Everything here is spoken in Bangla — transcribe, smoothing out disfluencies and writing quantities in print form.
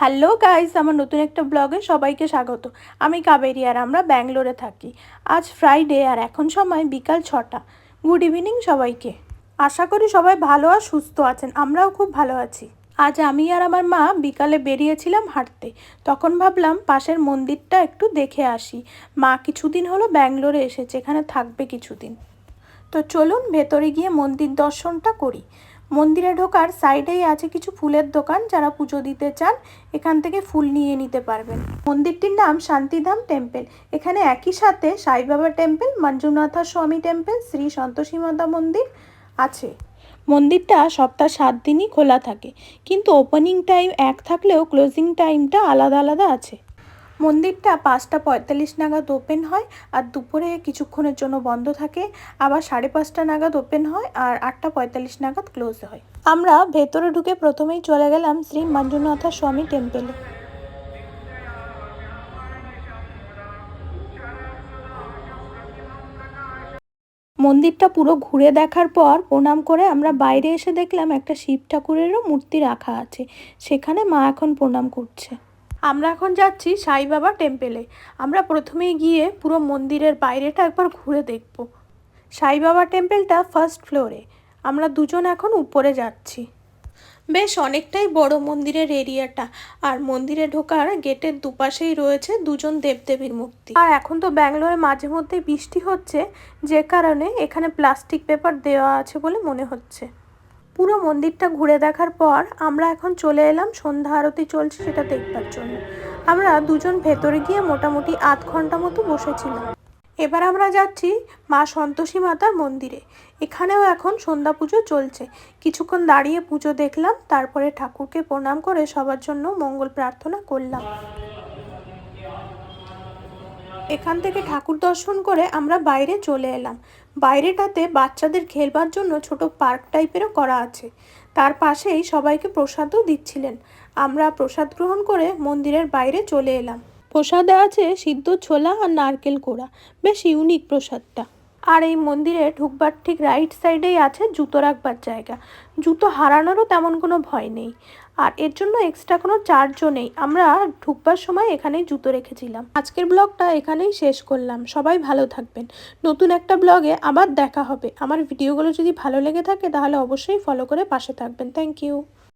হ্যালো গাইস, আমার নতুন একটা ব্লগে সবাইকে স্বাগত। আমি কাবেরী আর আমরা ব্যাঙ্গালোরে থাকি। আজ ফ্রাইডে আর এখন সময় বিকাল 6টা। গুড ইভিনিং সবাইকে। আশা করি সবাই ভালো আর সুস্থ আছেন, আমরাও খুব ভালো আছি। আজ আমি আর আমার মা বিকালে বেরিয়েছিলাম হাঁটতে। তখন ভাবলাম পাশের মন্দিরটা একটু দেখে আসি। মা কিছুদিন হলো ব্যাঙ্গালোরে এসেছে, এখানে থাকবে কিছুদিন। তো চলুন ভেতরে গিয়ে মন্দির দর্শনটা করি। মন্দিরে ঢোকার সাইডেই আছে কিছু ফুলের দোকান, যারা পুজো দিতে চান এখান থেকে ফুল নিয়ে নিতে পারবেন। মন্দিরটির নাম শান্তিধাম টেম্পল। এখানে একই সাথে সাই বাবা টেম্পল, মঞ্জুনাথা স্বামী টেম্পল, শ্রী সন্তোষী মাতা মন্দির আছে। মন্দিরটা সপ্তাহ 7 দিনই খোলা থাকে, কিন্তু ওপেনিং টাইম এক থাকলেও ক্লোজিং টাইমটা আলাদা আলাদা আছে। মন্দিরটা 5:45 নাগাদ ওপেন হয় আর দুপুরে কিছুক্ষণের জন্য বন্ধ থাকে, আবার 5:30 নাগাদ ওপেন হয় আর 8:45 নাগাদ ক্লোজ হয়। আমরা ভেতরে ঢুকে প্রথমেই চলে গেলাম শ্রী মঞ্জুনাথা স্বামী টেম্পলে। মন্দিরটা পুরো ঘুরে দেখার পর প্রণাম করে আমরা বাইরে এসে দেখলাম একটা শিব ঠাকুরেরও মূর্তি রাখা আছে, সেখানে মা এখন প্রণাম করছে। আমরা এখন যাচ্ছি সাই বাবা টেম্পলে। আমরা প্রথমেই গিয়ে পুরো মন্দিরের বাইরেটা একবার ঘুরে দেখব। সাই বাবা টেম্পলটা ফার্স্ট ফ্লোরে, আমরা দুজন এখন উপরে যাচ্ছি। বেশ অনেকটাই বড় মন্দিরের এরিয়াটা, আর মন্দিরে ঢোকার গেটের দুপাশেই রয়েছে দুজন দেবদেবীর মূর্তি। আর এখন তো ব্যাঙ্গালোরে মাঝে মধ্যে বৃষ্টি হচ্ছে, যে কারণে এখানে প্লাস্টিক পেপার দেওয়া আছে বলে মনে হচ্ছে। পুরো মন্দিরটা ঘুরে দেখার পর আমরা এখন চলে এলাম সন্ধ্যা আরতি চলছে সেটা দেখবার জন্য। আমরা দুজন ভেতরে গিয়ে মোটামুটি 8 ঘন্টা মতো বসেছিলাম। এবার আমরা যাচ্ছি মা সন্তোষী মাতার মন্দিরে। এখানেও এখন সন্ধ্যা পুজো চলছে। কিছুক্ষণ দাঁড়িয়ে পুজো দেখলাম, তারপরে ঠাকুরকে প্রণাম করে সবার জন্য মঙ্গল প্রার্থনা করলাম। এখান থেকে ঠাকুর দর্শন করে আমরা বাইরে চলে এলাম। বাইরেটাতে বাচ্চাদের খেলবার জন্য ছোট পার্ক টাইপেরও করা আছে। তার পাশেই সবাইকে প্রসাদও দিচ্ছিলেন। আমরা প্রসাদ গ্রহণ করে মন্দিরের বাইরে চলে এলাম। প্রসাদে আছে সিদ্ধ ছোলা আর নারকেল কোড়া, বেশ ইউনিক প্রসাদটা। আর এই মন্দিরে ঢুকবার ঠিক রাইট সাইডেই আছে জুতো রাখবার জায়গা। জুতো হারানোরও তেমন কোনো ভয় নেই, আর এর জন্য এক্সট্রা কোনো চার্জও নেই। আমরা ঢুকবার সময় এখানেই জুতো রেখেছিলাম। আজকের ব্লগটা এখানেই শেষ করলাম। সবাই ভালো থাকবেন। নতুন একটা ব্লগে আবার দেখা হবে। আমার ভিডিওগুলো যদি ভালো লেগে থাকে তাহলে অবশ্যই ফলো করে পাশে থাকবেন। Thank you.